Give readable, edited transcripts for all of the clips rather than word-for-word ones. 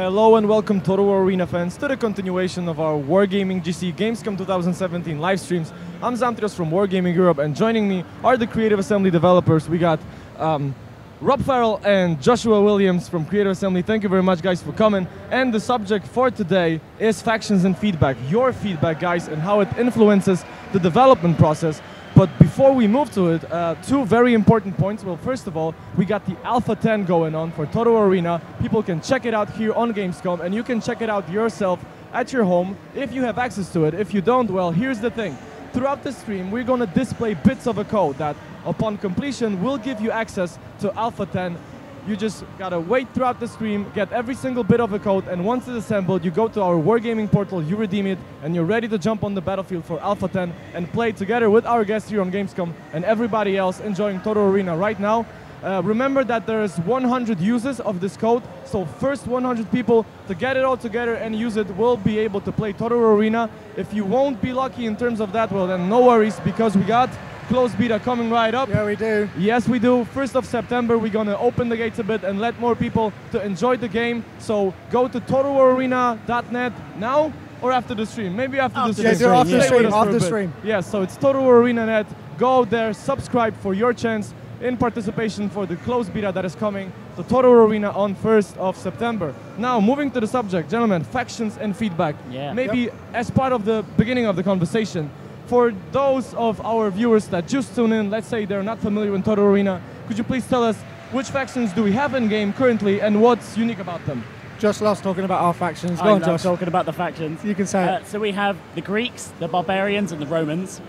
Hello and welcome Total War Arena fans to the continuation of our Wargaming Gamescom 2017 live streams. I'm Zamtrios from Wargaming Europe, and joining me are the Creative Assembly developers. We got Rob Farrell and Joshua Williams from Creative Assembly. Thank you very much, guys, for coming. And the subject for today is factions and feedback. Your feedback, guys, and how it influences the development process. But before we move to it, two very important points. Well, first of all, we got the Alpha 10 going on for Total War Arena. People can check it out here on Gamescom, and you can check it out yourself at your home if you have access to it. If you don't, well, here's the thing. Throughout the stream, we're going to display bits of a code that, upon completion, will give you access to Alpha 10. You just gotta wait throughout the stream, get every single bit of a code, and once it's assembled, you go to our Wargaming portal, you redeem it, and you're ready to jump on the battlefield for Alpha 10 and play together with our guests here on Gamescom and everybody else enjoying Total Arena right now. Remember that there's 100 uses of this code, so first 100 people to get it all together and use it will be able to play Total War Arena. If you won't be lucky in terms of that, well then no worries, because we got closed beta coming right up. Yeah, we do. Yes, we do. 1st of September, we're going to open the gates a bit and let more people to enjoy the game. So go to totalwararena.net now or after the stream. Maybe after the stream. Yeah, do after the stream. After the stream. Yes, so it's totalwararena.net. Go there, subscribe for your chance in participation for the closed beta that is coming to Total War Arena on 1st of September. Now, moving to the subject, gentlemen, factions and feedback. Yeah. Maybe as part of the beginning of the conversation, for those of our viewers that just tune in, let's say they're not familiar with Total Arena, could you please tell us which factions do we have in game currently and what's unique about them? Josh loves talking about our factions. Go on, Josh. Talking about the factions. You can say it. So we have the Greeks, the Barbarians, and the Romans.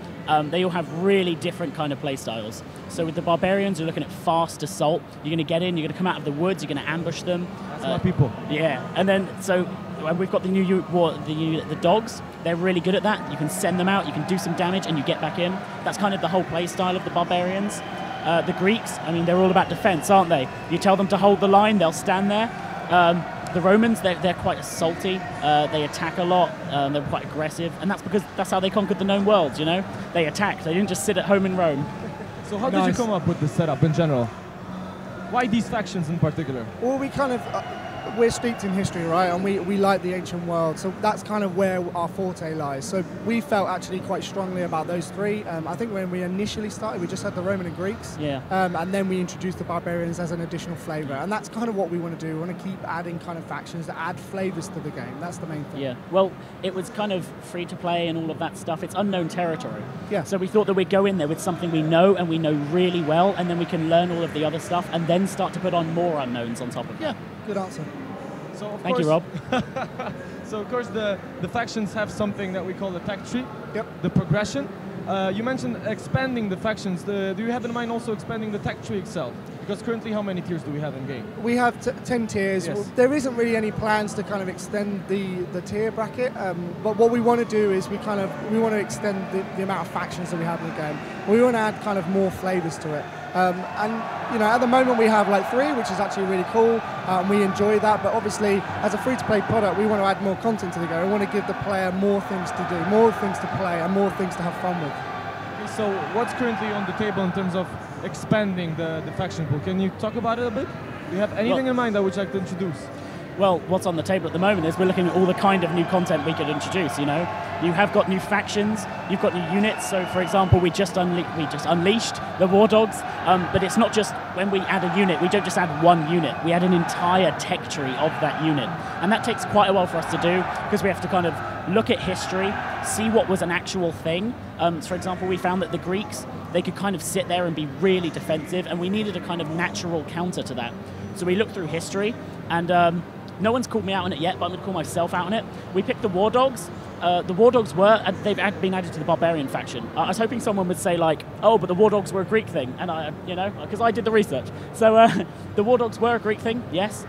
They all have really different kind of play styles. So with the Barbarians, you're looking at fast assault. You're going to get in, you're going to come out of the woods, you're going to ambush them. That's my people. Yeah, and then so we've got the dogs. They're really good at that. You can send them out, you can do some damage, and you get back in. That's kind of the whole play style of the Barbarians. The Greeks, I mean, they're all about defense, aren't they? You tell them to hold the line, they'll stand there. The Romans, they're quite assaulty. They attack a lot. They're quite aggressive, and that's because that's how they conquered the known world. You know, they attacked. They didn't just sit at home in Rome. So how did you come up with this setup in general? Why these factions in particular? Well, we kind of we're steeped in history, right? And we like the ancient world, so that's kind of where our forte lies. So we felt actually quite strongly about those three. I think when we initially started, we just had the Roman and Greeks. Yeah. And then we introduced the Barbarians as an additional flavour, and that's kind of what we want to do. We want to keep adding kind of factions that add flavours to the game. That's the main thing. Yeah. Well, it was kind of free to play and all of that stuff. It's unknown territory. Yeah. So we thought that we'd go in there with something we know and we know really well, and then we can learn all of the other stuff and then start to put on more unknowns on top of that. Yeah. Good answer. So Thank you, Rob. So of course the factions have something that we call the tech tree. Yep. The progression. You mentioned expanding the factions. Do you have in mind also expanding the tech tree itself? Because currently, how many tiers do we have in game? We have 10 tiers. Yes. Well, there isn't really any plans to kind of extend the tier bracket, but what we want to do is we want to extend the amount of factions that we have in the game. We want to add kind of more flavors to it. And you know, at the moment we have like 3, which is actually really cool. We enjoy that, but obviously as a free-to-play product, we want to add more content to the game. We want to give the player more things to do, more things to play, and more things to have fun with. Okay, so what's currently on the table in terms of expanding the faction pool? Can you talk about it a bit? Do you have anything in mind that would you like to introduce? Well, what's on the table at the moment is we're looking at all the kind of new content we could introduce. You know, you have got new factions, you've got new units. So, for example, we just unleashed the War Dogs, but it's not just when we add a unit. We don't just add one unit. We add an entire tech tree of that unit, and that takes quite a while for us to do because we have to kind of look at history, see what was an actual thing. So for example, we found that the Greeks, they could kind of sit there and be really defensive, and we needed a kind of natural counter to that. So we looked through history, and no one's called me out on it yet, but I'm going to call myself out on it. We picked the War Dogs. The War Dogs they've been added to the Barbarian faction. I was hoping someone would say like, oh, but the War Dogs were a Greek thing, and you know, because I did the research. So the War Dogs were a Greek thing, yes.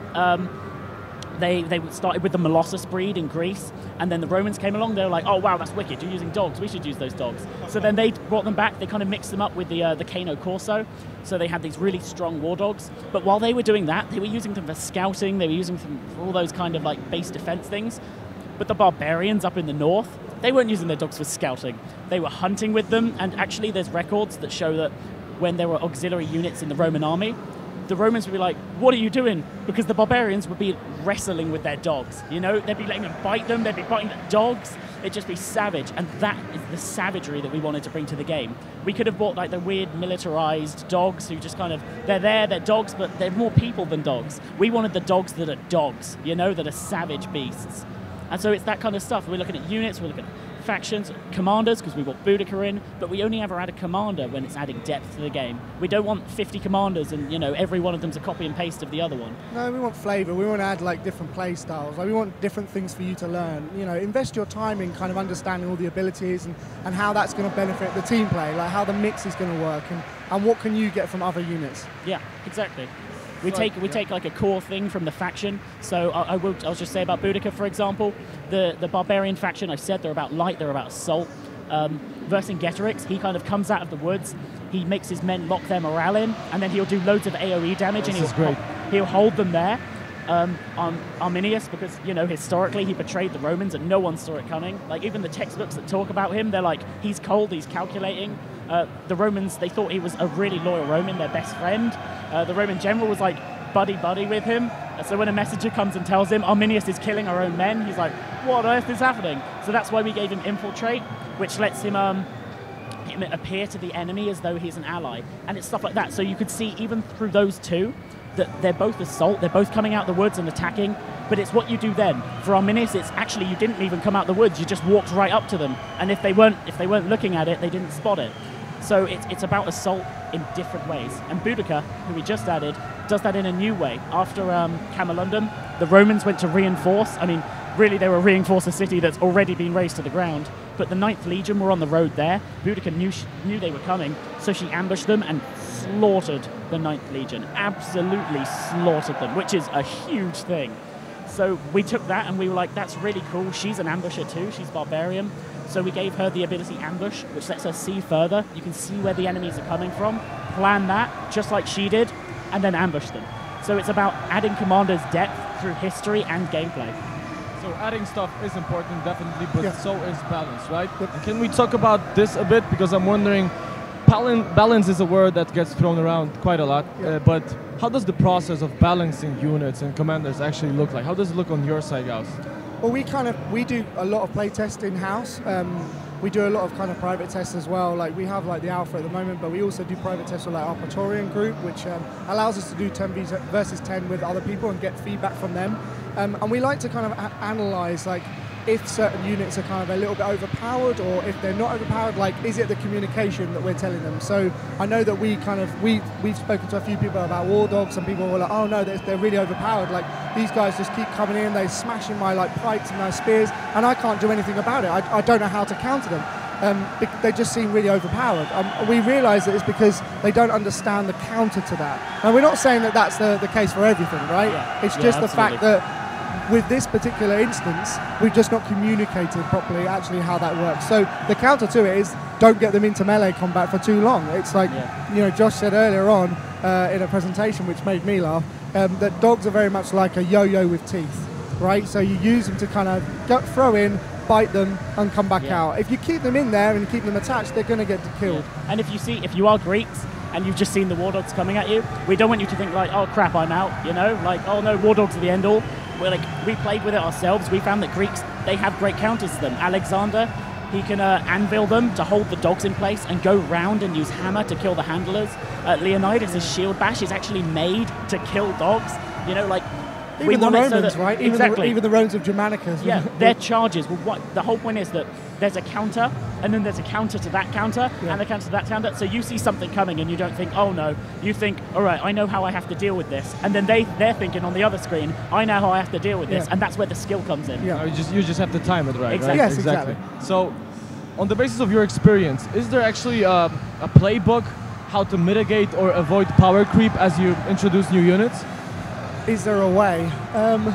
They started with the Molossus breed in Greece, and then the Romans came along. They were like, oh wow, that's wicked, you're using dogs, we should use those dogs. So then they brought them back. They kind of mixed them up with the Cano Corso, so they had these really strong war dogs. But while they were doing that, they were using them for scouting, they were using them for all those kind of like base defense things. But the Barbarians up in the north, they weren't using their dogs for scouting. They were hunting with them, and actually there's records that show that when there were auxiliary units in the Roman army, the Romans would be like, what are you doing? Because the barbarians would be wrestling with their dogs, you know? They'd be letting them bite them, they'd be biting the dogs. It'd just be savage, and that is the savagery that we wanted to bring to the game. We could have bought like the weird militarized dogs who just kind of, they're dogs, but they're more people than dogs. We wanted the dogs that are dogs, you know, that are savage beasts. And so it's that kind of stuff. We're looking at units, we're looking at factions, commanders, because we want Boudica in, but we only ever add a commander when it's adding depth to the game. We don't want 50 commanders and, you know, every one of them's a copy and paste of the other one. No, we want flavour. We want to add like different play styles. Like, we want different things for you to learn. You know, invest your time in kind of understanding all the abilities and how that's going to benefit the team play, like how the mix is going to work and what can you get from other units. Yeah, exactly. We take like a core thing from the faction. So I'll just say about Boudica, for example, the barbarian faction. I said they're about light, they're about assault. Vercingetorix, he kind of comes out of the woods. He makes his men lock their morale in, and then he'll do loads of AOE damage, and he'll hold them there. Arminius, because, you know, historically he betrayed the Romans and no one saw it coming. Like, even the textbooks that talk about him, they're like, he's cold, he's calculating. The Romans, they thought he was a really loyal Roman, their best friend. The Roman general was like buddy-buddy with him. So when a messenger comes and tells him Arminius is killing our own men, he's like, what on earth is happening? So that's why we gave him Infiltrate, which lets him appear to the enemy as though he's an ally. And it's stuff like that. So you could see even through those two that they're both assault, they're both coming out the woods and attacking, but it's what you do then. For Arminius, it's actually you didn't even come out the woods, you just walked right up to them, and if they weren't looking at it, they didn't spot it. So it's about assault in different ways. And Boudica, who we just added, does that in a new way. After Camalundum, the Romans went to reinforce. I mean, really, they were reinforce a city that's already been razed to the ground. But the 9th Legion were on the road there. Boudica knew they were coming, so she ambushed them and slaughtered the 9th Legion. Absolutely slaughtered them, which is a huge thing. So we took that and we were like, that's really cool. She's an ambusher too. She's barbarian. So we gave her the ability Ambush, which lets her see further. You can see where the enemies are coming from, plan that, just like she did, and then ambush them. So it's about adding commanders depth through history and gameplay. So adding stuff is important, definitely, but so is balance, right? And can we talk about this a bit? Because I'm wondering, balance is a word that gets thrown around quite a lot, but how does the process of balancing units and commanders actually look like? How does it look on your side, guys? Well, we do a lot of play test in-house. We do a lot of kind of private tests as well. Like, we have like the alpha at the moment, but we also do private tests with like our Praetorian group, which allows us to do 10 versus 10 with other people and get feedback from them. And we like to kind of analyze like if certain units are kind of a little bit overpowered, or if they're not overpowered, like, is it the communication that we're telling them? So I know that we've spoken to a few people about war dogs, and people were like, oh no, they're really overpowered. Like, these guys just keep coming in, they're smashing my like pikes and my spears, and I can't do anything about it. I don't know how to counter them. They just seem really overpowered. We realise that it's because they don't understand the counter to that. Now, we're not saying that that's the case for everything, right? Yeah. It's just the fact that with this particular instance, we've just not communicated properly actually how that works. So the counter to it is don't get them into melee combat for too long. It's like, you know, Josh said earlier on in a presentation, which made me laugh, that dogs are very much like a yo-yo with teeth, right? So you use them to kind of throw in, bite them, and come back out. If you keep them in there and keep them attached, they're going to get killed. Yeah. And if you are Greeks and you've just seen the war dogs coming at you, we don't want you to think like, oh crap, I'm out, you know, like, oh no, war dogs are the end all. We played with it ourselves. We found that Greeks, they have great counters to them. Alexander, he can anvil them to hold the dogs in place and go round and use hammer to kill the handlers. Leonidas' shield bash is actually made to kill dogs. You know, like, even the Romans, right? Even the Romans of Germanicus. Yeah, their charges. Well, the whole point is that there's a counter, and then there's a counter to that counter, and a counter to that counter. So you see something coming, and you don't think, oh no. You think, all right, I know how I have to deal with this. And then they're thinking on the other screen, I know how I have to deal with this, and that's where the skill comes in. Yeah. You just have to time it right. Exactly. Right? Yes, exactly. So, on the basis of your experience, is there actually a playbook how to mitigate or avoid power creep as you introduce new units? Is there a way?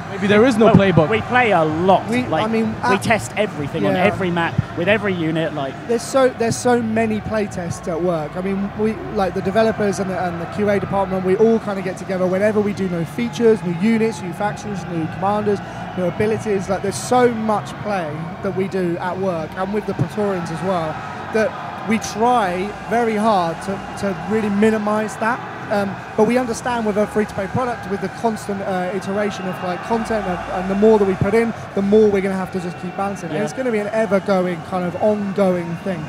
Maybe there is no playbook. We play a lot. We test everything on every map with every unit. Like, there's so many play tests at work. I mean, we, like the developers and the QA department, we all kind of get together whenever we do new features, new units, new factions, new commanders, new abilities. Like, there's so much play that we do at work, and with the Praetorians as well, that we try very hard to really minimize that. but we understand with a free-to-play product, with the constant iteration of like content, and the more that we put in, the more we're going to have to just keep balancing. And it's going to be an ever-going kind of ongoing thing.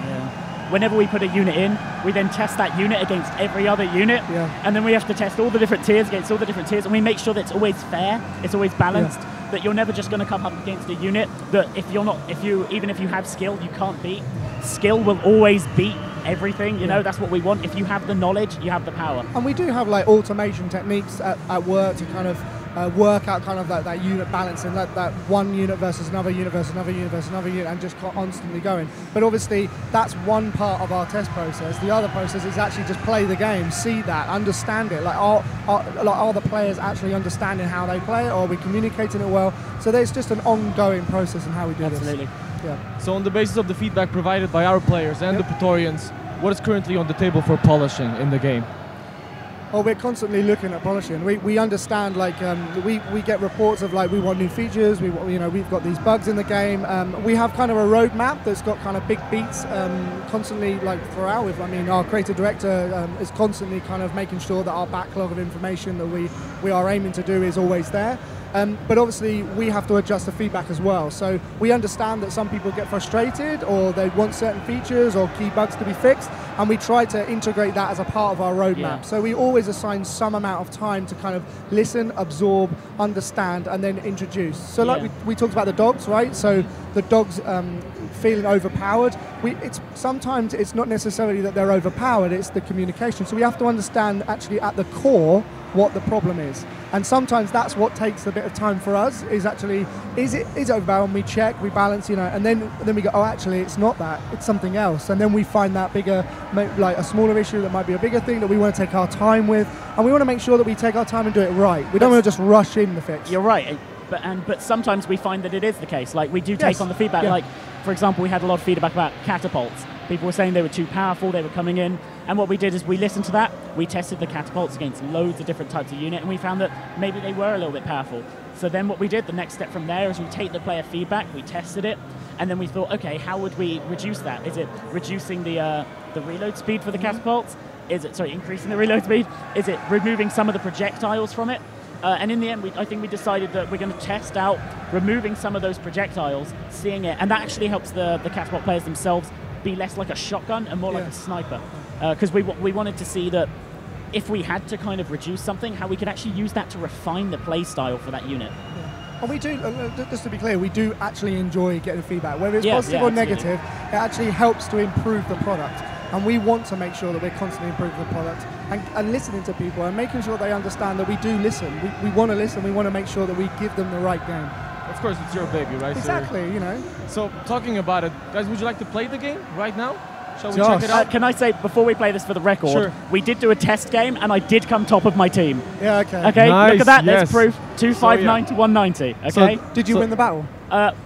Whenever we put a unit in, we then test that unit against every other unit, and then we have to test all the different tiers against all the different tiers, and we make sure that it's always fair, it's always balanced, that you're never just going to come up against a unit that even if you have skill, you can't beat. Skill will always beat everything, you know, that's what we want. If you have the knowledge, you have the power. And we do have like automation techniques at work to kind of work out kind of that unit balance and that one unit versus another unit versus another unit versus another unit, and just constantly going. But obviously that's one part of our test process. The other process is actually just play the game, see that, understand it. Like are the players actually understanding how they play it, or are we communicating it well? So there's just an ongoing process in how we do this. Absolutely. So on the basis of the feedback provided by our players and the Praetorians, what is currently on the table for polishing in the game? Oh, we're constantly looking at polishing. We understand, like, we get reports of, like, we want new features, we've got these bugs in the game. We have kind of a roadmap that's got kind of big beats constantly, like, throughout. Our creative director is constantly kind of making sure that our backlog of information that we are aiming to do is always there. But obviously we have to adjust the feedback as well. So we understand that some people get frustrated, or they want certain features or key bugs to be fixed, and we try to integrate that as a part of our roadmap. So we always assign some amount of time to kind of listen, absorb, understand, and then introduce. So like we talked about the dogs, right? So the dogs feeling overpowered. Sometimes it's not necessarily that they're overpowered, it's the communication. So we have to understand actually at the core what the problem is. And sometimes that's what takes a bit of time for us, is actually, is it overbound? We check, we balance, and then we go, oh, actually, it's not that, it's something else. And then we find that bigger, like a smaller issue that might be a bigger thing that we want to take our time with. And we want to make sure that we take our time and do it right. We don't want to just rush in the fix. You're right. But sometimes we find that it is the case. Like, we do take on the feedback. Like, for example, we had a lot of feedback about catapults. People were saying they were too powerful, they were coming in. And what we did is we listened to that, we tested the catapults against loads of different types of unit, and we found that maybe they were a little bit powerful. So then what we did, the next step from there, is we take the player feedback, we tested it, and then we thought, okay, how would we reduce that? Is it reducing the reload speed for the catapults? Is it, increasing the reload speed? Is it removing some of the projectiles from it? And in the end, I think we decided that we're going to test out removing some of those projectiles, seeing it, and that actually helps the catapult players themselves be less like a shotgun and more like a sniper. Because we wanted to see that if we had to kind of reduce something, how we could actually use that to refine the play style for that unit. And we do, just to be clear, we do actually enjoy getting feedback. Whether it's positive or negative, it actually helps to improve the product. And we want to make sure that we're constantly improving the product and listening to people and making sure they understand that we do listen. We want to listen. We want to make sure that we give them the right game. Of course, it's your baby, right? Exactly, So, talking about it, guys, would you like to play the game right now? Shall we check it out? Can I say, before we play this for the record, we did do a test game, and I did come top of my team. Yeah, okay. Okay, nice, look at that. There's proof. 259 to 190, okay? So, did you win the battle?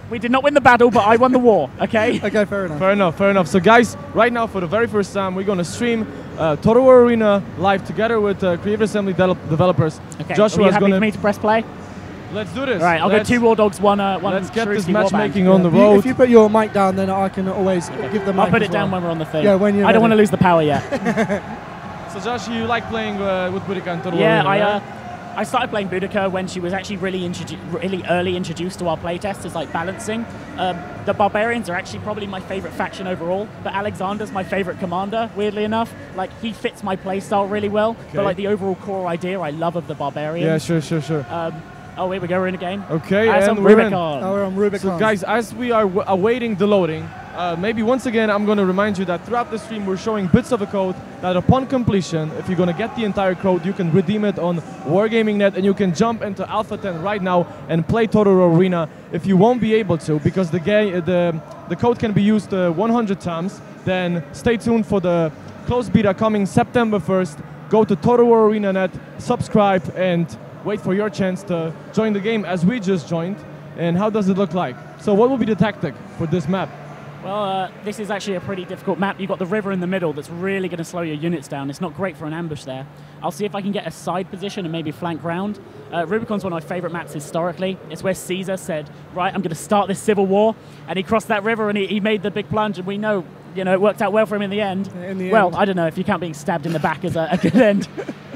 We did not win the battle, but I won the war, okay? Okay, fair enough. Fair enough. So, guys, right now, for the very first time, we're going to stream Total War Arena live together with Creative Assembly developers. Okay, Joshua is going for me to press play? Let's do this. All right, I'll go 2 War Dogs, one Let's get this Shrewsbury matchmaking on the road. If you put your mic down, then I can always give the mic. I'll put it down when we're on the thing. Yeah, when you're I don't want to lose the power yet. So, Josh, you like playing with Boudica and Total War Yeah, Arena, right? I started playing Boudica when she was actually really early introduced to our playtest as like balancing. The Barbarians are actually probably my favorite faction overall, but Alexander's my favorite commander, weirdly enough. Like, he fits my playstyle really well, but like the overall core idea I love of the Barbarians. Yeah, sure. Oh, here we go, we're in a game. Okay, and we're in. Oh, we're on Rubicon. So, guys, as we are awaiting the loading, maybe once again, I'm going to remind you that throughout the stream, we're showing bits of a code that upon completion, if you're going to get the entire code, you can redeem it on Wargaming.net, and you can jump into Alpha 10 right now and play Total War Arena. If you won't be able to, because the code can be used 100 times, then stay tuned for the closed beta coming September 1st. Go to Total War Arena.net, subscribe, and wait for your chance to join the game as we just joined. And how does it look like? So what will be the tactic for this map? Well, this is actually a pretty difficult map. You've got the river in the middle that's really going to slow your units down. It's not great for an ambush there. I'll see if I can get a side position and maybe flank round. Rubicon's one of my favorite maps historically. It's where Caesar said, right, I'm going to start this civil war. And he crossed that river and he made the big plunge. And we know, it worked out well for him in the end. I don't know if you count being stabbed in the back as a good end.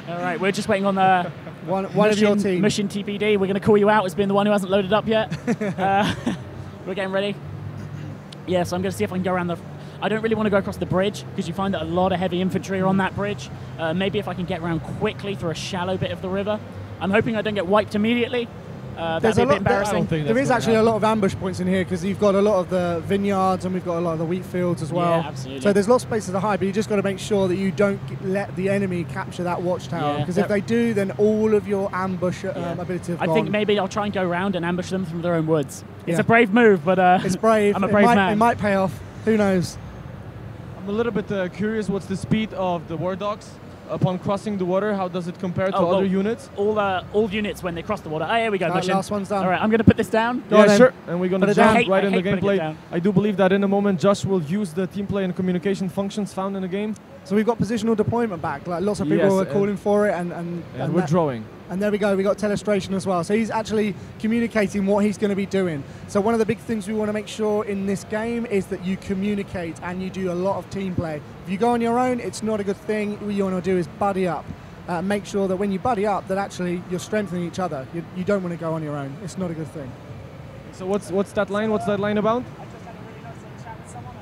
All right, we're just waiting on the one of your team. Mission TPD. We're going to call you out as being the one who hasn't loaded up yet. We're getting ready. Yeah, so I'm going to see if I can go around the... I don't really want to go across the bridge because you find that a lot of heavy infantry are on that bridge. Maybe if I can get around quickly through a shallow bit of the river. I'm hoping I don't get wiped immediately. That'd be a bit embarrassing. There is actually a lot of ambush points in here because you've got a lot of the vineyards and we've got a lot of the wheat fields as well. Yeah, absolutely. So there's lots of places to hide, but you just got to make sure that you don't let the enemy capture that watchtower. Because if they do, then all of your ambush ability have gone. I think maybe I'll try and go around and ambush them from their own woods. It's a brave move, but it's brave. I'm a brave man. It might pay off. Who knows? I'm a little bit curious. What's the speed of the war dogs upon crossing the water? How does it compare to other units? All units when they cross the water. Oh, here we go. Mission. Last one's done. All right, I'm going to put this down. Yeah, sure. And we're going to jump right in the putting gameplay. I do believe that in a moment Josh will use the team play and communication functions found in the game. So we've got positional deployment back. Like lots of people are calling for it, and we're drawing. And there we go. We got telestration as well. So he's actually communicating what he's going to be doing. So one of the big things we want to make sure in this game is that you communicate and you do a lot of team play. If you go on your own, it's not a good thing. What you want to do is buddy up. Make sure that when you buddy up, that actually you're strengthening each other. You don't want to go on your own. It's not a good thing. So what's that line? What's that line about?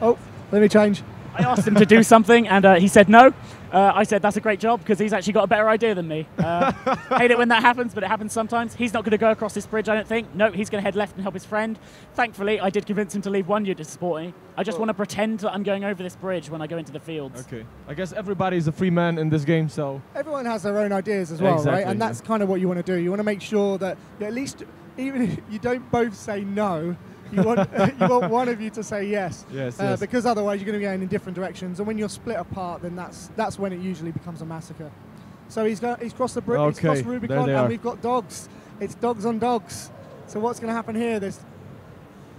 Oh, let me change. I asked him to do something, and he said no. I said that's a great job because he's actually got a better idea than me. Hate it when that happens, but it happens sometimes. He's not going to go across this bridge, I don't think. No, he's going to head left and help his friend. Thankfully, I did convince him to leave one unit to support me. I just want to pretend that I'm going over this bridge when I go into the fields. Okay. I guess everybody's a free man in this game, so... Everyone has their own ideas as well, right? And that's kind of what you want to do. You want to make sure that at least, even if you don't both say no, you want one of you to say yes. Yes. Because otherwise you're going to be going in different directions, and when you're split apart, then that's when it usually becomes a massacre. So he's crossed the bridge, he's crossed Rubicon, and we've got dogs. It's dogs on dogs. So what's going to happen here? There's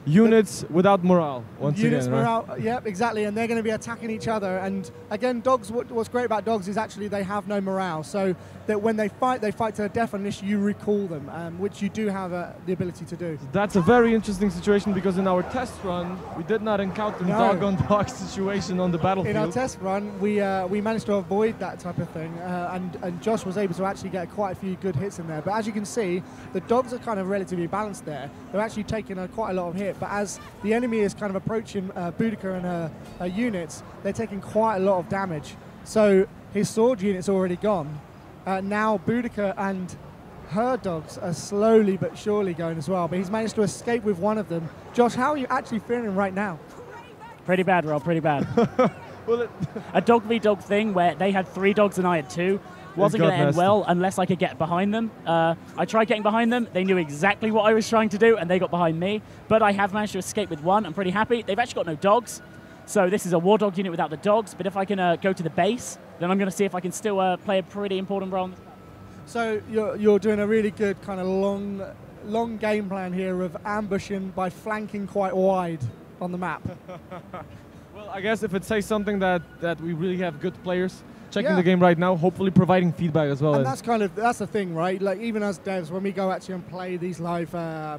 units without morale, once units again, right? morale, yep, exactly, and they're going to be attacking each other. And again, dogs. What's great about dogs is actually they have no morale, so that when they fight to the death unless you recall them, which you do have the ability to do. That's a very interesting situation because in our test run, we did not encounter dog-on-dog situation on the battlefield. In our test run, we managed to avoid that type of thing, and Josh was able to actually get quite a few good hits in there. But as you can see, the dogs are kind of relatively balanced there. They're actually taking quite a lot of hit, but as the enemy is kind of approaching Boudica and her units, they're taking quite a lot of damage. So his sword unit's already gone. Now Boudica and her dogs are slowly but surely going as well, but he's managed to escape with one of them. Josh, how are you actually feeling right now? Pretty bad, Rob, pretty bad. A dog v dog thing where they had 3 dogs and I had 2 wasn't going to end well unless I could get behind them. I tried getting behind them. They knew exactly what I was trying to do, and they got behind me. But I have managed to escape with one. I'm pretty happy. They've actually got no dogs, so this is a war dog unit without the dogs. But if I can go to the base, then I'm going to see if I can still play a pretty important role on this map. So you're doing a really good kind of long game plan here of ambushing by flanking quite wide on the map. Well, I guess if it says something that we really have good players checking the game right now, hopefully providing feedback as well. And that's the thing, right? Like even as devs, when we go actually and play these live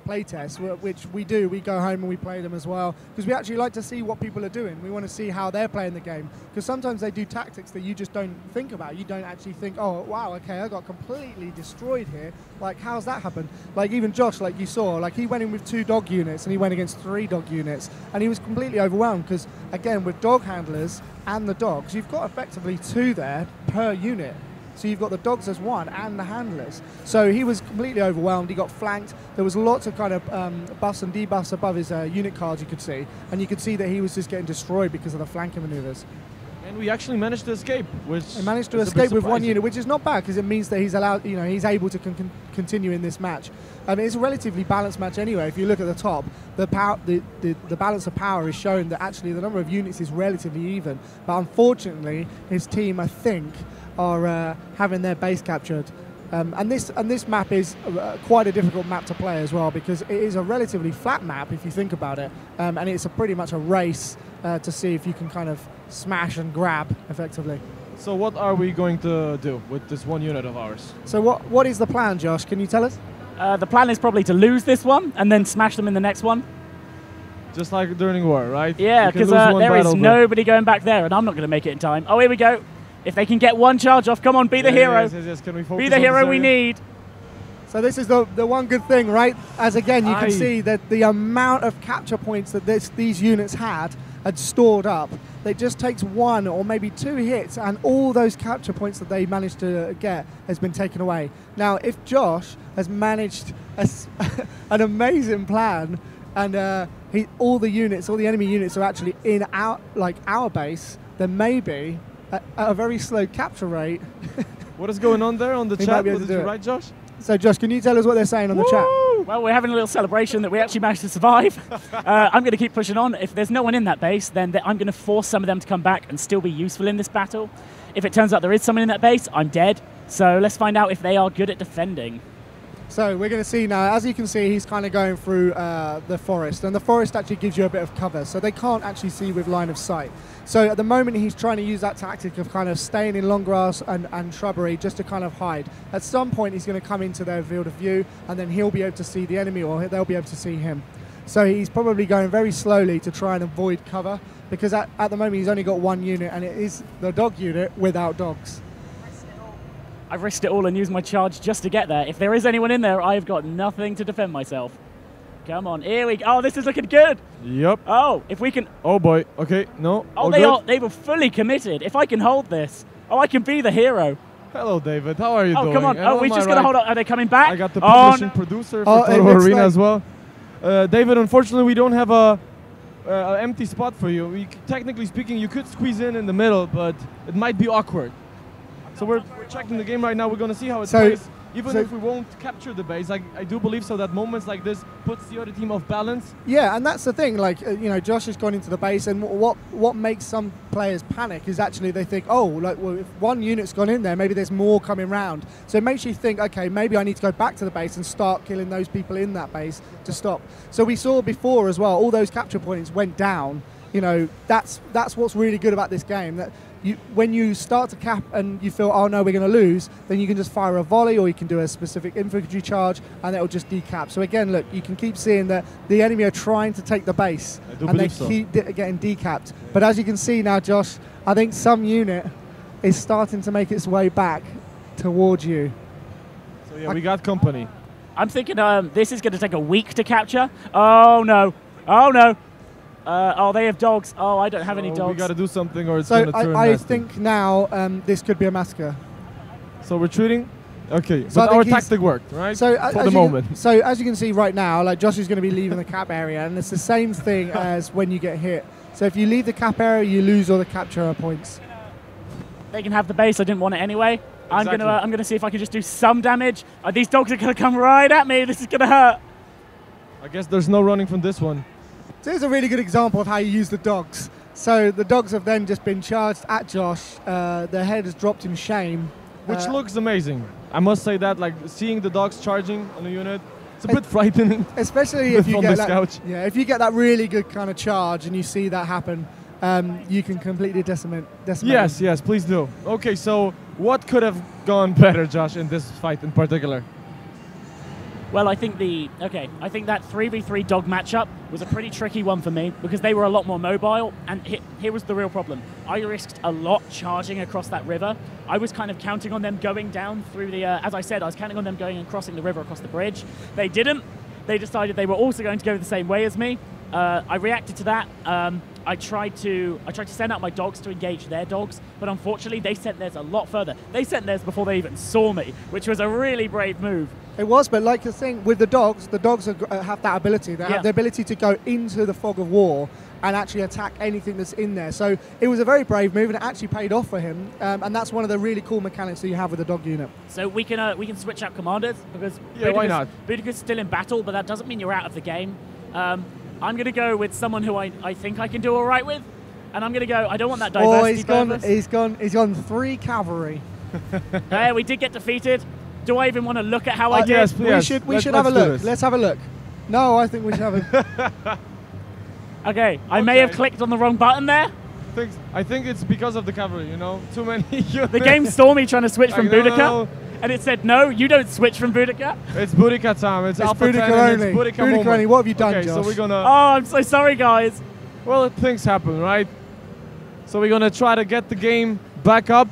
play tests, which we do, we go home and we play them as well, because we actually like to see what people are doing. We want to see how they're playing the game, because sometimes they do tactics that you just don't think about. You don't actually think, oh wow, okay, I got completely destroyed here. Like how's that happened? Like even Josh, like you saw, like he went in with 2 dog units and he went against 3 dog units, and he was completely overwhelmed because again with dog handlers and the dogs, you've got effectively 2 there per unit. So you've got the dogs as 1 and the handlers. So he was completely overwhelmed. He got flanked. There was lots of kind of buffs and debuffs above his unit cards you could see. And you could see that he was just getting destroyed because of the flanking maneuvers. And we actually managed to escape, he managed to escape with 1 unit, which is not bad because it means that he's allowed, he's able to continue in this match. I mean, it's a relatively balanced match anyway. If you look at the top, the balance of power is shown that actually the number of units is relatively even. But unfortunately, his team, I think, are having their base captured. And this map is quite a difficult map to play as well, because it is a relatively flat map if you think about it, and it's pretty much a race to see if you can kind of smash and grab effectively. So what are we going to do with this 1 unit of ours? So what is the plan, Josh? Can you tell us? The plan is probably to lose this one and then smash them in the next one. Just like during war, right? Yeah, because there is nobody going back there, and I'm not going to make it in time. Oh, here we go. If they can get one charge off, come on, be the hero. Yes. Can we focus be the on hero this we area? need. So this is the one good thing, right? As again, you can see that the amount of capture points that these units had stored up. It just takes one or maybe two hits, and all those capture points that they managed to get has been taken away. Now, if Josh has managed an amazing plan, and all the enemy units are actually in our base, then maybe at a very slow capture rate. What is going on there on the chat? What did you write, Josh? So, Josh, can you tell us what they're saying on the chat? Well, we're having a little celebration that we actually managed to survive. I'm going to keep pushing on. If there's no one in that base, then I'm going to force some of them to come back and still be useful in this battle. If it turns out there is someone in that base, I'm dead. So let's find out if they are good at defending. So we're going to see now, as you can see, he's kind of going through the forest, and the forest actually gives you a bit of cover, so they can't actually see with line of sight. So at the moment, he's trying to use that tactic of kind of staying in long grass and shrubbery just to kind of hide. At some point, he's going to come into their field of view, and then he'll be able to see the enemy, or they'll be able to see him. So he's probably going very slowly to try and avoid cover, because at the moment, he's only got one unit, and it is the dog unit without dogs. I've risked it all and used my charge just to get there. If there is anyone in there, I've got nothing to defend myself. Come on, here we go. Oh, this is looking good. Yep. Oh, if we can... Oh, boy. Okay, no. Oh, they were fully committed. If I can hold this, I can be the hero. Hello, David. How are you doing? Oh, come on. And Oh, we're just going to hold on. Are they coming back? I got the publishing producer for Total War Arena as well. David, unfortunately, we don't have a empty spot for you. Technically speaking, you could squeeze in the middle, but it might be awkward. So we're checking the game right now. We're going to see how it plays. Even if we won't capture the base, I do believe so that moments like this puts the other team off balance. Yeah, and that's the thing. Like, Josh has gone into the base, and what makes some players panic is actually they think, oh, well, if one unit's gone in there, maybe there's more coming round. So it makes you think, okay, maybe I need to go back to the base and start killing those people in that base to stop. So we saw before as well, all those capture points went down. That's what's really good about this game. That when you start to cap and you feel, oh no, we're going to lose, then you can just fire a volley, or you can do a specific infantry charge, and it'll just decap. So again, look, you can keep seeing that the enemy are trying to take the base, and they keep getting decapped. But as you can see now, Josh, I think some unit is starting to make its way back towards you. So yeah, we got company. I'm thinking this is going to take a week to capture. Oh no. Oh no. Oh, they have dogs. Oh, I don't have any dogs. We got to do something, or it's going to turn I nasty. think now this could be a massacre. So retreating? Okay, so but our tactic worked, right? So for the moment. So as you can see right now, like Josh is going to be leaving the cap area, and it's the same thing as when you get hit. So if you leave the cap area, you lose all the capture points. They can have the base. I didn't want it anyway. Exactly. I'm gonna see if I can just do some damage. These dogs are gonna come right at me. This is gonna hurt. I guess there's no running from this one. So here's a really good example of how you use the dogs. So the dogs have then just been charged at Josh. Their head is dropped in shame. Which looks amazing. I must say that, like, seeing the dogs charging on a unit, it's a bit frightening. Especially if you get if you get that really good kind of charge and you see that happen, you can completely decimate Yes, yes, please do. Okay, so what could have gone better, Josh, in this fight in particular? Well, I think that 3v3 dog matchup was a pretty tricky one for me because they were a lot more mobile, and here was the real problem. I risked a lot charging across that river. I was kind of counting on them going down through the, as I said, I was counting on them going and crossing the river across the bridge. They didn't. They decided they were also going to go the same way as me. I reacted to that. I tried to send out my dogs to engage their dogs, but unfortunately they sent theirs a lot further. They sent theirs before they even saw me, which was a really brave move. It was, but like the thing with the dogs have that ability. They have the ability to go into the fog of war and actually attack anything that's in there. So it was a very brave move, and it actually paid off for him. And that's one of the really cool mechanics that you have with the dog unit. So we can switch out commanders because why not? Boudica's still in battle, but that doesn't mean you're out of the game. I'm going to go with someone who I think I can do all right with, and I'm going to go. I don't want that diversity. He's gone 3 cavalry. Hey, we did get defeated. Do I even want to look at how I did? Yes, we should have a look. Let's have a look. No, I think we should have a. Okay, I may have clicked on the wrong button there. I think it's because of the cavalry. Too many. The game saw me trying to switch from Boudica. And it said, no, you don't switch from Boudica. It's Boudica time. It's Alpha Boudica 10 only. It's Boudica moment. only. What have you done, Josh? So we're gonna... Oh, I'm so sorry, guys. Well, things happen, right? So we're going to try to get the game back up.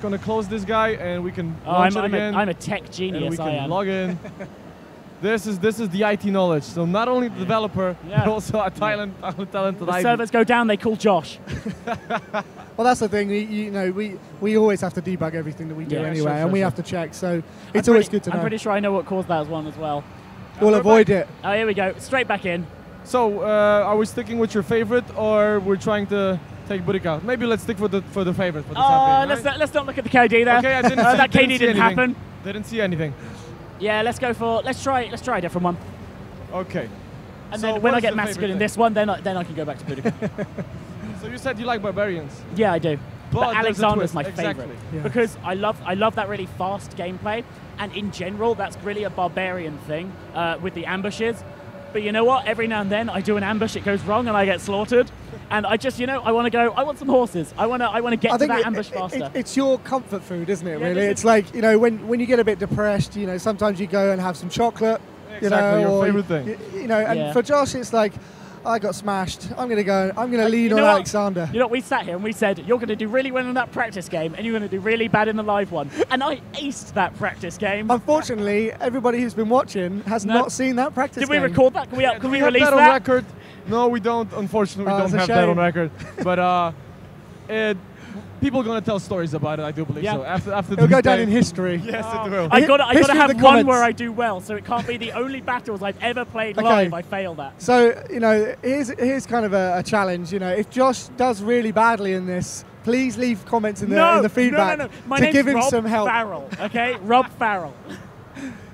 gonna close this guy, and we can launch it again. I'm a tech genius. And we I can am. log in. This is the IT knowledge. So not only the developer, but also a talented The IT. servers go down. They call Josh. Well, that's the thing. You know, we always have to debug everything that we do anyway, and we have to check. So it's always good to know. I'm pretty sure I know what caused that one as well. We'll avoid it. Oh, here we go. Straight back in. So are we sticking with your favorite, or we're trying to take Budika? Maybe let's stick for the favorite for the time being, right? Let's not look at the KD there. Okay, I didn't that KD didn't happen. Didn't see anything. Yeah, let's try a different one. Okay. And So then when what I is get the massacred favorite in this one, then I can go back to Budika. So you said you like barbarians. Yeah, I do. there's But a Alexander's twist. my Exactly. favorite Yeah. because I love that really fast gameplay, and in general, that's really a barbarian thing with the ambushes. But you know what? Every now and then, I do an ambush, it goes wrong, and I get slaughtered. And I just, I want to go. I want some horses. I want to get to that ambush faster. It's your comfort food, isn't it? Yeah, Really, it's like when you get a bit depressed, sometimes you go and have some chocolate. Exactly, your or favorite thing. And for Josh, it's like, I got smashed. I'm going to lean on Alexander. We sat here and we said, you're going to do really well in that practice game and you're going to do really bad in the live one. And I aced that practice game. Unfortunately, everybody who's been watching has not seen that practice game. Did we record that? Can we release that on record? No, we don't. Unfortunately, we don't have that on record. But people are going to tell stories about it, I do believe so. After it'll go down in history. Yes, it will. I got to have one where I do well, so it can't be the only battles I've ever played live. I failed at. So here's kind of a challenge. If Josh does really badly in this, please leave comments in the feedback to give him Rob some help. Farrell, okay, Rob Farrell.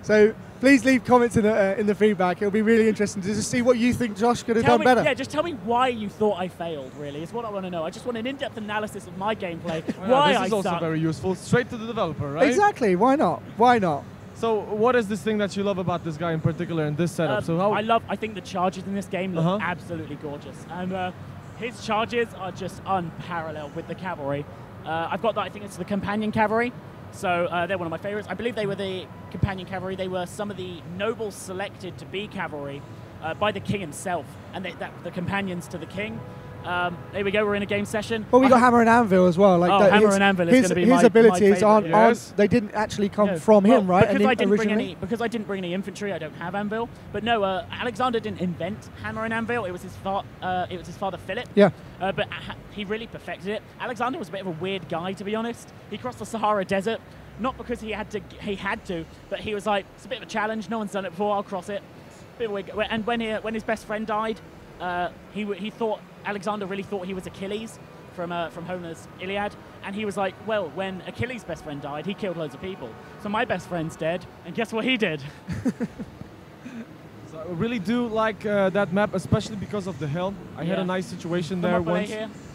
So please leave comments in the feedback. It'll be really interesting to just see what you think Josh could have done better. Yeah, just tell me why you thought I failed, really, is what I want to know. I just want an in-depth analysis of my gameplay, why this is I also suck. very useful. Straight to the developer, right? Exactly. Why not? Why not? So what is this thing that you love about this guy in particular in this setup? I think the charges in this game look absolutely gorgeous. And his charges are just unparalleled with the cavalry. I've got that, I think it's the companion cavalry. So they're one of my favorites. I believe they were the companion cavalry. They were some of the nobles selected to be cavalry by the king himself, and the companions to the king. There we go. We're in a game session. Well, we got Hammer and Anvil as well. Hammer and Anvil is going to be his abilities my they didn't actually come from him, right? Because I didn't bring any infantry, I don't have Anvil. But no, Alexander didn't invent Hammer and Anvil. It was his father Philip. Yeah. But he really perfected it. Alexander was a bit of a weird guy, to be honest. He crossed the Sahara Desert, not because he had to, but he was like, it's a bit of a challenge. No one's done it before. I'll cross it. Bit of a weird. And when his best friend died, he thought Alexander really thought he was Achilles from Homer's Iliad, and he was like, well, when Achilles' best friend died, he killed loads of people. So my best friend's dead, and guess what he did? So I really do like that map, especially because of the hill. I had a nice situation there once.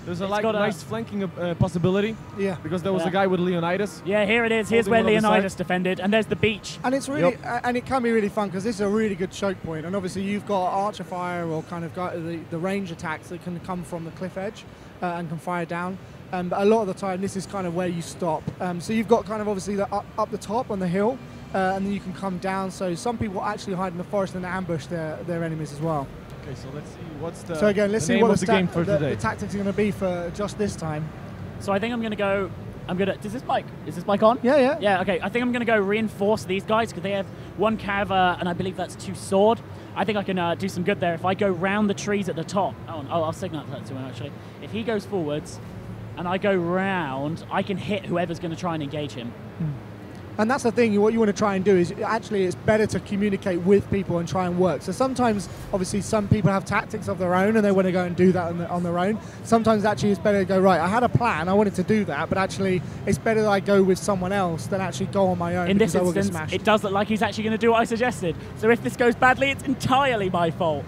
There's a nice flanking possibility. Yeah. Because there was a guy with Leonidas. Yeah, here it is. Here's where Leonidas defended, and there's the beach. And it's really, and it can be really fun because this is a really good choke point. And obviously you've got archer fire or kind of got the range attacks that can come from the cliff edge and can fire down. But a lot of the time, this is kind of where you stop. So you've got kind of obviously the up the top on the hill, and then you can come down. So some people actually hide in the forest and ambush their enemies as well. Okay, so let's see what's the. So again, let's see name what of the game for today. The tactics are going to be for just this time. So I think I'm going to go. Is this bike on? Yeah. Yeah. Okay. I think I'm going to go reinforce these guys because they have one cav and I believe that's 2 sword. I think I can do some good there if I go round the trees at the top. I'll signal that to him actually. If he goes forwards, and I go round, I can hit whoever's going to try and engage him. And that's the thing, what you want to try and do is actually it's better to communicate with people and try and work. So sometimes, obviously, some people have tactics of their own and they want to go and do that on their own. Sometimes actually it's better to go, right, I had a plan, I wanted to do that, but actually it's better that I go with someone else than actually go on my own. In this instance, it does look like he's actually going to do what I suggested. So if this goes badly, it's entirely my fault.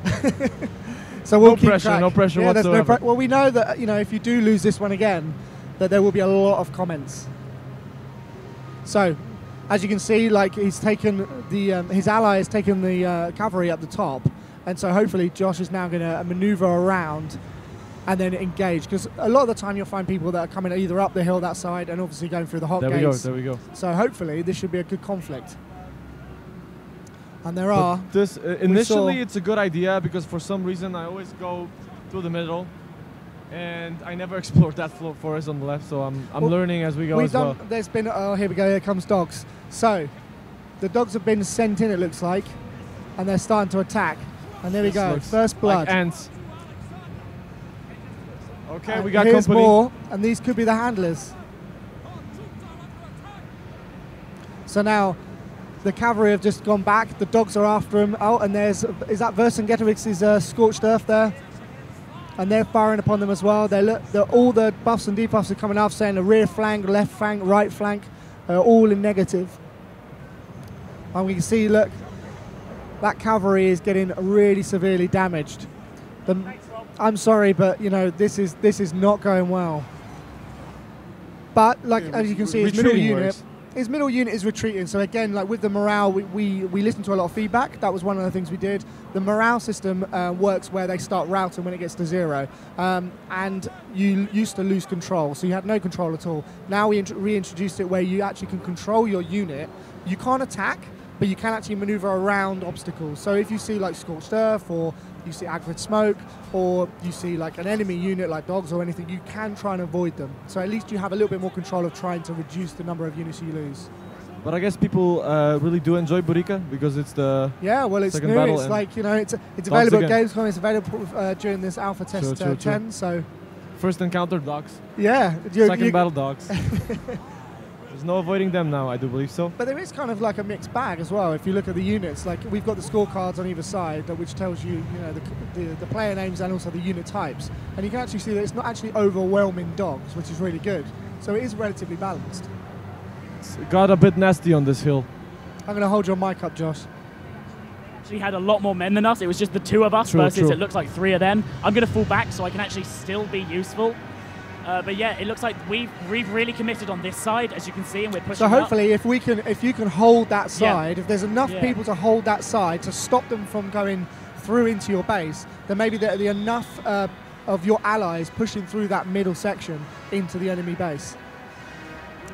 So we'll keep pressure, track. no pressure whatsoever. Well, we know that if you do lose this one again, that there will be a lot of comments. So, as you can see, like he's taken his ally has taken the cavalry up the top, and so hopefully Josh is now going to maneuver around and then engage. Because a lot of the time you'll find people that are coming either up the hill that side and obviously going through the hot gates. There we go. So hopefully this should be a good conflict. And there are. Initially, it's a good idea because for some reason I always go through the middle. And I never explored that forest on the left, so I'm learning as we go as well. There's been, oh, here we go, here comes dogs. So, the dogs have been sent in, it looks like, and they're starting to attack. And there we go, first blood. Like ants. Okay, and we got here's company. more, and these could be the handlers. So now, the cavalry have just gone back, the dogs are after him. Oh, and is that Vercingetorix's Scorched Earth there? And they're firing upon them as well. All the buffs and debuffs are coming off, saying the rear flank, left flank, right flank, all in negative. And we can see, look, that cavalry is getting really severely damaged. I'm sorry, but you know this is not going well. But like as you can see, his middle unit is retreating. So again, like with the morale, we listened to a lot of feedback. That was one of the things we did. The morale system works where they start routing when it gets to 0, and you used to lose control, so you had no control at all. Now we reintroduced it where you actually can control your unit. You can't attack, but you can actually maneuver around obstacles. So if you see like Scorched Earth, or you see Agrid Smoke, or you see like an enemy unit like dogs or anything, you can try and avoid them. So at least you have a little bit more control of trying to reduce the number of units you lose. But I guess people really do enjoy Burica because it's the it's second new. battle. It's like, you know, it's available at Gamescom. It's available during this alpha test 10. So first encounter dogs. Yeah. Second battle dogs. There's no avoiding them now, I do believe so. But there is kind of like a mixed bag as well. If you look at the units, like we've got the scorecards on either side, which tells you, you know, the player names and also the unit types. And you can actually see that it's not actually overwhelming dogs, which is really good. So it is relatively balanced. It's got a bit nasty on this hill. I'm going to hold your mic up, Josh. Actually had a lot more men than us. It was just the 2 of us versus it looks like 3 of them. I'm going to fall back so I can actually still be useful. But yeah, it looks like we've really committed on this side, as you can see, and we're pushing. So hopefully, if you can hold that side, if there's enough Yeah. people to hold that side to stop them from going through into your base, then maybe there'll be enough of your allies pushing through that middle section into the enemy base.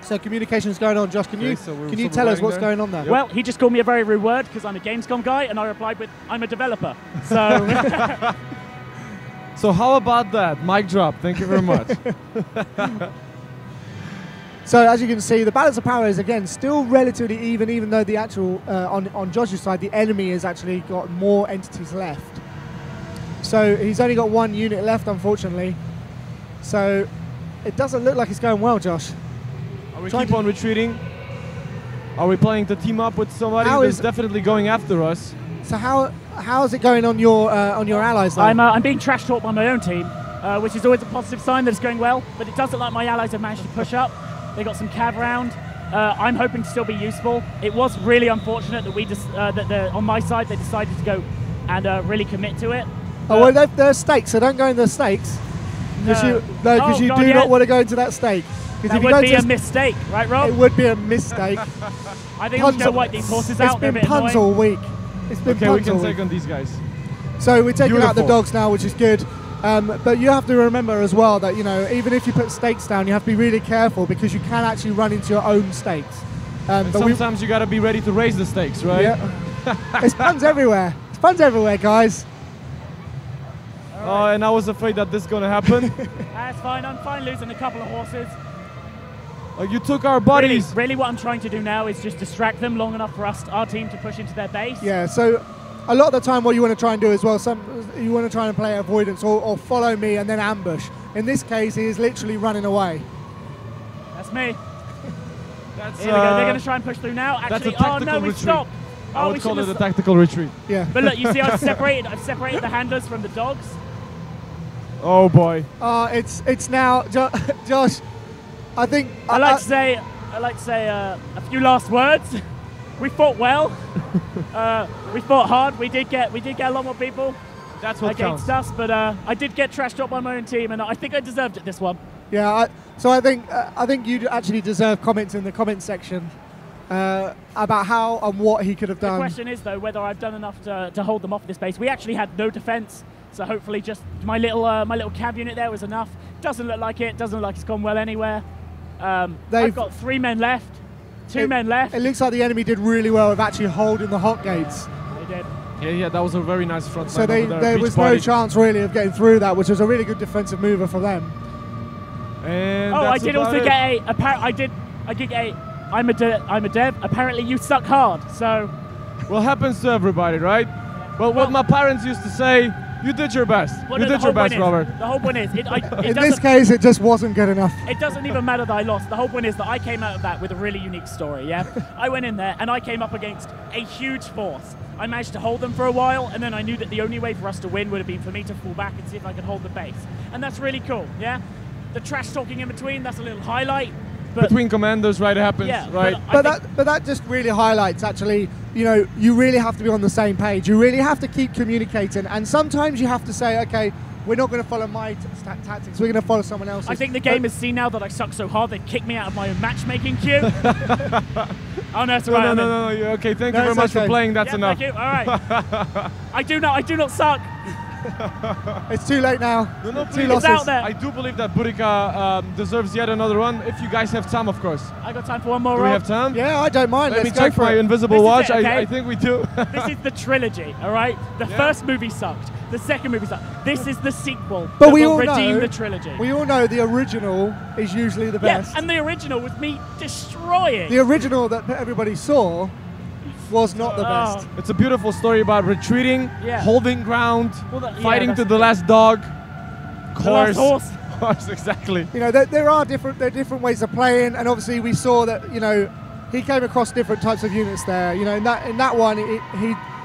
So communication is going on, Josh. Can you tell us what's going on there? Yep. Well, he just called me a very rude word because I'm a Gamescom guy, and I replied with, "I'm a developer." So. So how about that? Mic drop. Thank you very much. So as you can see, the balance of power is again still relatively even though the actual on Josh's side, the enemy has actually got more entities left. So he's only got 1 unit left, unfortunately. So it doesn't look like it's going well, Josh. Are we keep on retreating? Are we planning to team up with somebody who's definitely going after us? So how is it going on your allies? Though? I'm being trash talked by my own team, which is always a positive sign that it's going well. But it doesn't look like my allies have managed to push up. They got some cav around. I'm hoping to still be useful. It was really unfortunate that on my side they decided to go and really commit to it. Oh well, they're stakes, so don't go in the stakes. Because you do not want to go into that stake. That would be a mistake, right, Rob? It would be a mistake. I think I'm going to wipe these horses out. It's been puns all week. It's been okay, we can take on these guys. So we're taking out the dogs now, which is good. But you have to remember as well that, you know, even if you put stakes down, you have to be really careful because you can actually run into your own stakes. But sometimes you got to be ready to raise the stakes, right? Yeah. It's puns everywhere. It's puns everywhere, guys. Oh, and I was afraid that this is going to happen. That's fine. I'm fine losing a couple of horses. You took our bodies. Really what I'm trying to do now is just distract them long enough for our team to push into their base. Yeah, so a lot of the time what you want to try and do as well, you want to try and play avoidance or follow me and then ambush. In this case, he is literally running away. That's me. Here we go. They're going to try and push through now. Actually, that's a tactical we retreat. stopped. I would call it a tactical retreat. Yeah. But look, you see I've separated the handlers from the dogs. Oh boy. It's now, Josh. I think I like to say a few last words. We fought well. We fought hard. We did get a lot more people. That's what against counts. us, but I did get trashed talked by my own team, and I think I deserved it this one. Yeah. So I think you actually deserve comments in the comment section about how and what he could have done. The question is though whether I've done enough to hold them off this base. We actually had no defense, so hopefully just my little cav unit there was enough. Doesn't look like it. Doesn't look like it's gone well anywhere. I've got 3 men left, 2 men left. It looks like the enemy did really well with actually holding the hot gates. They did. Yeah, that was a very nice front So line over there. there Beach was Party. no chance really of getting through that, which was a really good defensive mover for them. And Oh, I that's did about also it. get I did get a, I'm a dev, apparently you suck hard, so. Well, happens to everybody, right? Well, what my parents used to say, you did your best. Well, You no, did your best, Robert. The whole point is, In this case, it just wasn't good enough. it doesn't even matter that I lost. The whole point is that I came out of that with a really unique story, yeah? I went in there and I came up against a huge force. I managed to hold them for a while, and then I knew that the only way for us to win would have been for me to fall back and see if I could hold the base. And that's really cool, yeah? The trash talking in between, that's a little highlight. But Between commandos, right, it happens, Yeah, right? But that just really highlights, actually, you know, you really have to be on the same page. You really have to keep communicating, and sometimes you have to say, okay, we're not going to follow my tactics, we're going to follow someone else's. I think the game has seen now that I suck so hard, they've kicked me out of my own matchmaking queue. Oh, no, it's all right. No, you're okay. Thank you No, very it's much for okay. playing. That's Yeah, enough. thank you. All right. I do not suck. It's too late now. No, Two please. losses. out there. I do believe that Burika deserves yet another one, if you guys have time, of course. I got time for one more Do we round. have time? Yeah, I don't mind. Let me Let's go check for my it. invisible This is watch. it, okay? I think we do. This is the trilogy, all right? The Yeah. first movie sucked. The second movie sucked. This is the sequel But that we will all redeem know- the trilogy. We all know the original is usually the Yeah, best. and the original was me destroying. The original that everybody saw was not the Oh. best. It's a beautiful story about retreating, Yeah. holding ground, Well, yeah, fighting that's to the it. last dog. The last horse. Horse, exactly. You know, there are different ways of playing, and obviously we saw that, you know, he came across different types of units there. You know, in that one,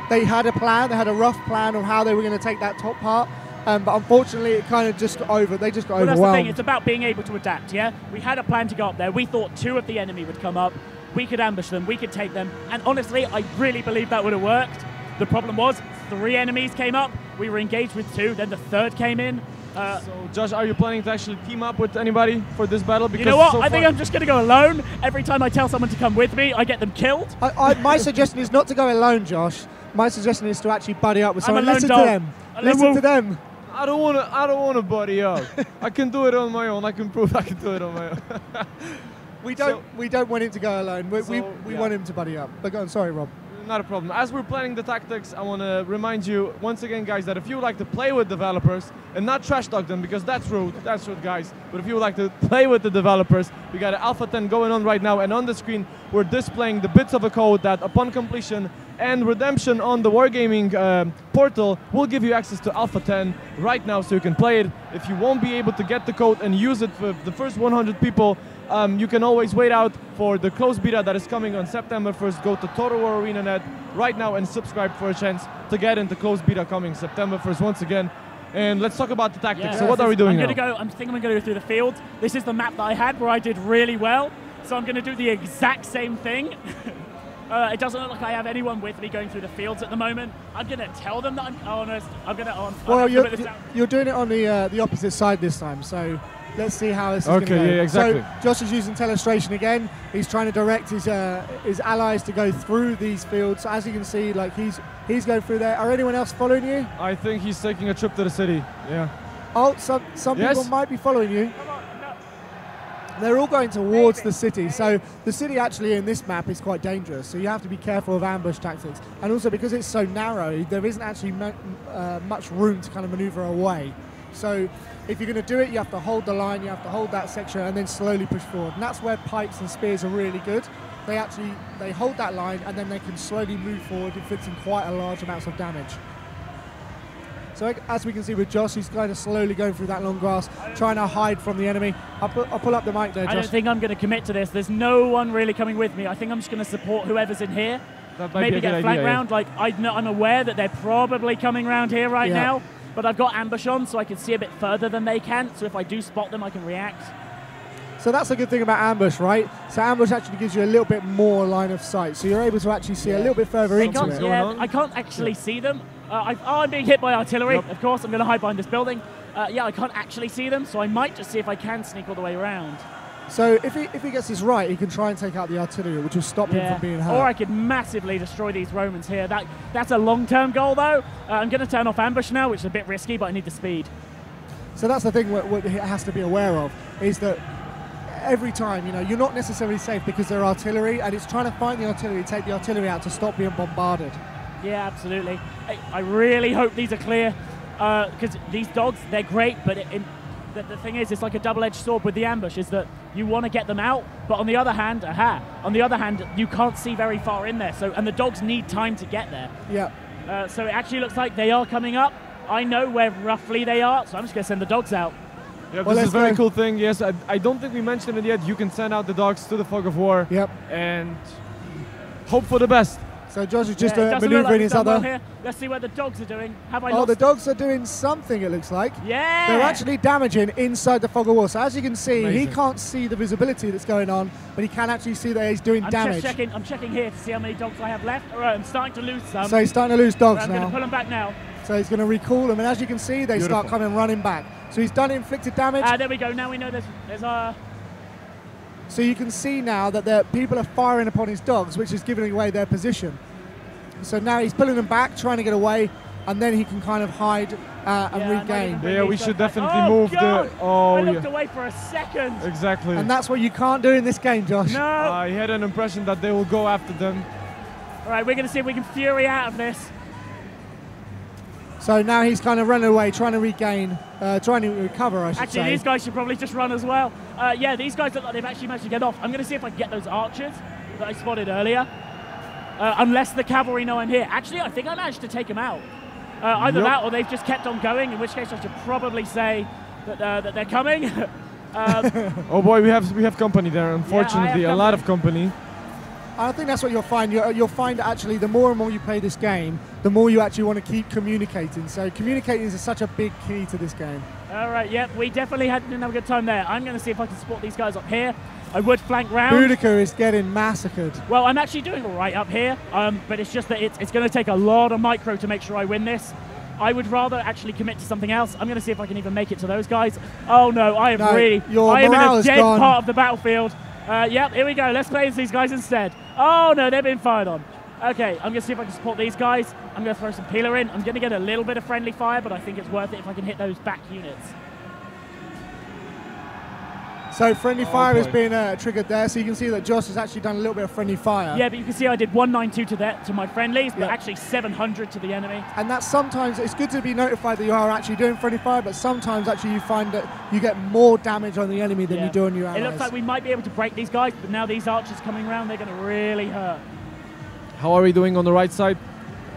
they had a plan, they had a rough plan of how they were going to take that top part, but unfortunately, it kind of just got over. They just got Well, that's the thing. overwhelmed. It's about being able to adapt, yeah? We had a plan to go up there. We thought 2 of the enemy would come up. We could ambush them. We could take them. And honestly, I really believe that would have worked. The problem was 3 enemies came up. We were engaged with 2. Then the 3rd came in. So, Josh, are you planning to actually team up with anybody for this battle? Because You know what? so I think far- I'm just going to go alone. Every time I tell someone to come with me, I get them killed. My suggestion is not to go alone, Josh. My suggestion is to actually buddy up with I'm a someone. lone Listen dog. to them. A lone Listen to wolf. them. I don't want to buddy up. I can do it on my own. I can prove I can do it on my own. We don't want him to go alone. We yeah. want him to buddy up. But go on, sorry, Rob. Not a problem. As we're planning the tactics, I want to remind you once again, guys, that if you would like to play with developers and not trash talk them, because that's rude, guys. But if you would like to play with the developers, we got an Alpha 10 going on right now, and on the screen we're displaying the bits of a code that, upon completion and redemption on the Wargaming portal, will give you access to Alpha 10 right now, so you can play it. If you won't be able to get the code and use it for the first 100 people, you can always wait out for the closed beta that is coming on September 1st. Go to Total War Arena net right now and subscribe for a chance to get into closed beta coming September 1st once again. And let's talk about the tactics. Yeah. So what are we doing now? I think I'm going to go through the field. This is the map that I had where I did really well. So I'm going to do the exact same thing. It doesn't look like I have anyone with me going through the fields at the moment. I'm going to tell them that I'm honest. I'm going to. Well, you're doing it on the opposite side this time, so let's see how this is going to go. Okay, yeah, exactly. So Josh is using telestration again. He's trying to direct his allies to go through these fields. So as you can see, like he's going through there. Are anyone else following you? I think he's taking a trip to the city. Yeah. Oh, some Yes. people might be following you. They're all going towards the city. So the city actually in this map is quite dangerous. So you have to be careful of ambush tactics. And also because it's so narrow, there isn't actually much room to kind of maneuver away. So if you're going to do it, you have to hold the line, you have to hold that section and then slowly push forward. And that's where pikes and spears are really good. They hold that line and then they can slowly move forward, inflicting quite a large amounts of damage. So as we can see with Josh, he's kind of slowly going through that long grass, trying to hide from the enemy. I'll pull up the mic there, Josh. I don't think I'm going to commit to this. There's no one really coming with me. I think I'm just going to support whoever's in here. That might Maybe be a get good flanked idea, round. Like I'm aware that they're probably coming round here right Yeah. now, but I've got ambush on, so I can see a bit further than they can. So if I do spot them, I can react. So that's a good thing about ambush, right? So ambush actually gives you a little bit more line of sight. So you're able to actually see a little bit further They into can't, it. yeah, on? I can't actually see them. I'm being hit by artillery. Yep. Of course, I'm going to hide behind this building. Yeah, I can't actually see them, so I might just see if I can sneak all the way around. So if he gets this right, he can try and take out the artillery, which will stop him from being hurt. Or I could massively destroy these Romans here. That's a long-term goal, though. I'm going to turn off ambush now, which is a bit risky, but I need the speed. So that's the thing what he has to be aware of, is that every time, you're not necessarily safe because they're artillery, and it's trying to find the artillery, take the artillery out to stop being bombarded. Yeah, absolutely. I really hope these are clear, because these dogs, they're great, but the thing is, it's like a double-edged sword with the ambush, is that you want to get them out, but on the other hand, you can't see very far in there, and the dogs need time to get there. Yeah. So it actually looks like they are coming up. I know where roughly they are, so I'm just going to send the dogs out. Yeah, well, this is a very cool thing. Yes, I don't think we mentioned it yet. You can send out the dogs to the fog of war. Yep. And hope for the best. So Josh is just maneuvering his other. Well, let's see what the dogs are doing. Have I lost? Oh, the dogs are doing something, it looks like. Yeah. They're actually damaging inside the fog of war. So as you can see, Amazing. he can't see the visibility that's going on, but he can actually see that he's doing damage. I'm checking here to see how many dogs I have left. All right, I'm starting to lose some. So he's starting to lose dogs now. I'm going to pull them back now. So he's going to recall them, and as you can see, they start coming running back. So he's done inflicted damage. There we go. Now we know there's a. So you can see now that the people are firing upon his dogs, which is giving away their position. So now he's pulling them back, trying to get away, and then he can kind of hide and regain. Yeah, we should definitely move God. the. Oh, I looked away for a second. Exactly. And that's what you can't do in this game, Josh. No. I had an impression that they will go after them. All right, we're going to see if we can fury out of this. So now he's kind of running away, trying to regain, trying to recover, I should say. Actually, these guys should probably just run as well. Yeah, these guys look like they've actually managed to get off. I'm going to see if I can get those archers that I spotted earlier. Unless the cavalry know I'm here. Actually, I think I managed to take them out. Either that or they've just kept on going, in which case I should probably say that they're coming. Oh boy, we have company there, unfortunately. Yeah, a lot of company. I think that's what you'll find. You'll find actually the more and more you play this game, the more you actually want to keep communicating. So communicating is such a big key to this game. All right, yep, we definitely didn't have a good time there. I'm going to see if I can support these guys up here. I would flank round. Boudica is getting massacred. Well, I'm actually doing all right up here, but it's just that it's going to take a lot of micro to make sure I win this. I would rather actually commit to something else. I'm going to see if I can even make it to those guys. Oh no, I am in a dead part of the battlefield. Yep, here we go. Let's play as these guys instead. Oh no, they're being fired on. Okay, I'm going to see if I can support these guys. I'm going to throw some peeler in. I'm going to get a little bit of friendly fire, but I think it's worth it if I can hit those back units. So friendly fire has been triggered there, so you can see that Josh has actually done a little bit of friendly fire. Yeah, but you can see I did 192 to my friendlies, but actually 700 to the enemy. And that's sometimes, it's good to be notified that you are actually doing friendly fire, but sometimes actually you find that you get more damage on the enemy than you do on your allies. It looks like we might be able to break these guys, but now these archers coming around, they're going to really hurt. How are we doing on the right side?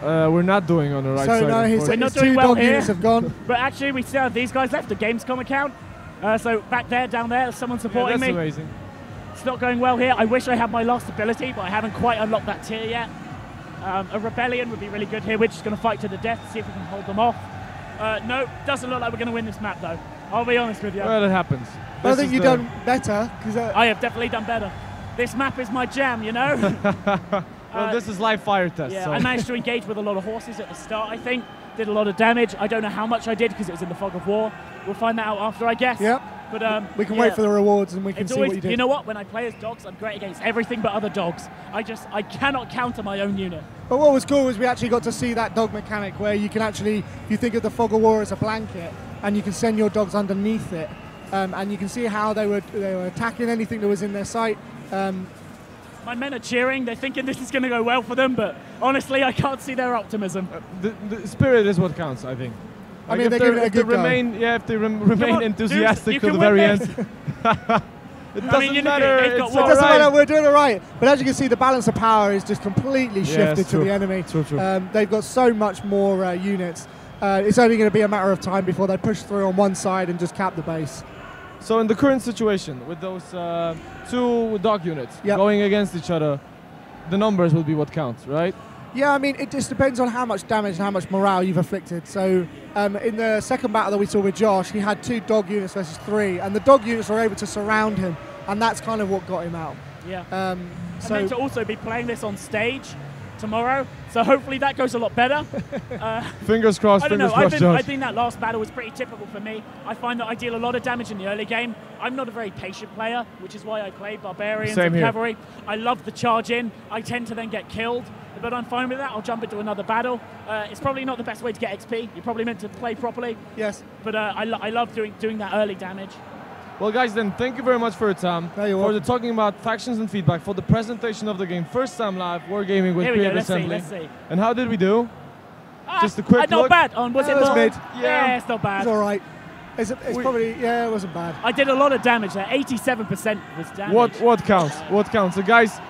We're not doing on the right side. So no, his two dog units have gone. But actually, we still have these guys left, the Gamescom account. So back there, down there, someone supporting me. That's amazing. It's not going well here. I wish I had my last ability, but I haven't quite unlocked that tier yet. A rebellion would be really good here. We're just going to fight to the death, see if we can hold them off. No, doesn't look like we're going to win this map, though. I'll be honest with you. Well, it happens. But I think you've done better. I have definitely done better. This map is my jam, you know? Well, this is live fire test. Yeah, so. I managed to engage with a lot of horses at the start, I think. Did a lot of damage. I don't know how much I did because it was in the fog of war. We'll find that out after, I guess. Yep. But we can wait for the rewards and we can see what you did. You know what? When I play as dogs, I'm great against everything but other dogs. I cannot counter my own unit. But what was cool was we actually got to see that dog mechanic where you can actually, you think of the fog of war as a blanket and you can send your dogs underneath it. And you can see how they were attacking anything that was in their sight. My men are cheering. They're thinking this is going to go well for them, but honestly, I can't see their optimism. The spirit is what counts, I think. I mean, they're giving it a good go. If they remain enthusiastic till the very end. It doesn't matter. It doesn't matter. We're doing it right. But as you can see, the balance of power is just completely shifted to the enemy. True. They've got so much more units. It's only going to be a matter of time before they push through on one side and just cap the base. So in the current situation, with those two dog units going against each other, the numbers will be what counts, right? Yeah, I mean, it just depends on how much damage and how much morale you've afflicted. So in the second battle that we saw with Josh, he had 2 dog units versus 3, and the dog units were able to surround him, and that's kind of what got him out. Yeah. I'm meant to also be playing this on stage tomorrow, so hopefully that goes a lot better. Fingers crossed, I don't know. Josh. I think that last battle was pretty typical for me. I find that I deal a lot of damage in the early game. I'm not a very patient player, which is why I play barbarians and cavalry. I love the charge in. I tend to then get killed, but I'm fine with that. I'll jump into another battle. It's probably not the best way to get XP. You're probably meant to play properly. Yes. But I love doing that early damage. Well, guys, then thank you very much for your time. No, you're for the welcome. talking about factions and feedback, for the presentation of the game. First time live, Wargaming with Here we go. Creative Let's see. Assembly. Let's see. And how did we do? Just a quick not look. bad. Was it it was more? mid. Yeah, it's not It's bad. all right. It's probably, yeah, it wasn't bad. I did a lot of damage there. 87% was damage. What counts? What counts? So, guys,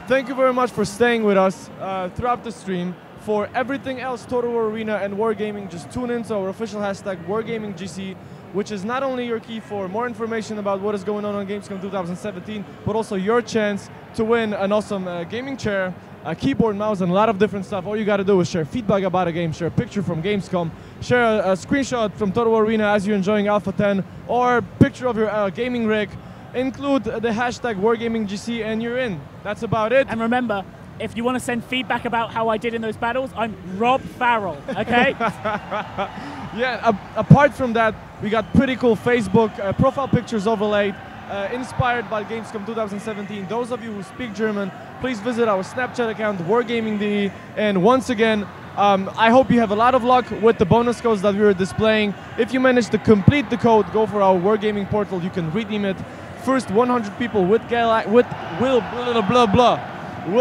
thank you very much for staying with us throughout the stream. For everything else, Total War Arena and Wargaming, just tune into our official hashtag WargamingGC, which is not only your key for more information about what is going on Gamescom 2017, but also your chance to win an awesome gaming chair, a keyboard, mouse, and a lot of different stuff. All you got to do is share feedback about a game, share a picture from Gamescom, share a screenshot from Total War Arena as you're enjoying Alpha 10, or a picture of your gaming rig. Include the hashtag WargamingGC and you're in. That's about it. And remember, if you want to send feedback about how I did in those battles, I'm Rob Farrell, okay? Yeah, apart from that, we got pretty cool Facebook profile pictures overlaid, inspired by Gamescom 2017. Those of you who speak German, please visit our Snapchat account, wargaming.de. And once again, I hope you have a lot of luck with the bonus codes that we were displaying. If you manage to complete the code, go for our Wargaming portal. You can redeem it. First 100 people will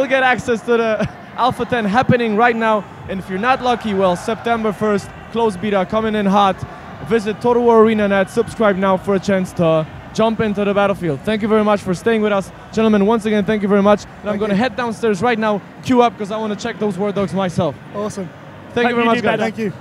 get access to the Alpha 10 happening right now. And if you're not lucky, well, September 1st, close beta coming in hot. Visit Total War Arena net, subscribe now for a chance to jump into the battlefield. Thank you very much for staying with us. Gentlemen, once again, thank you very much. And I'm going to head downstairs right now, queue up, because I want to check those War Dogs myself. Awesome. Thank you very much, guys. Thank you.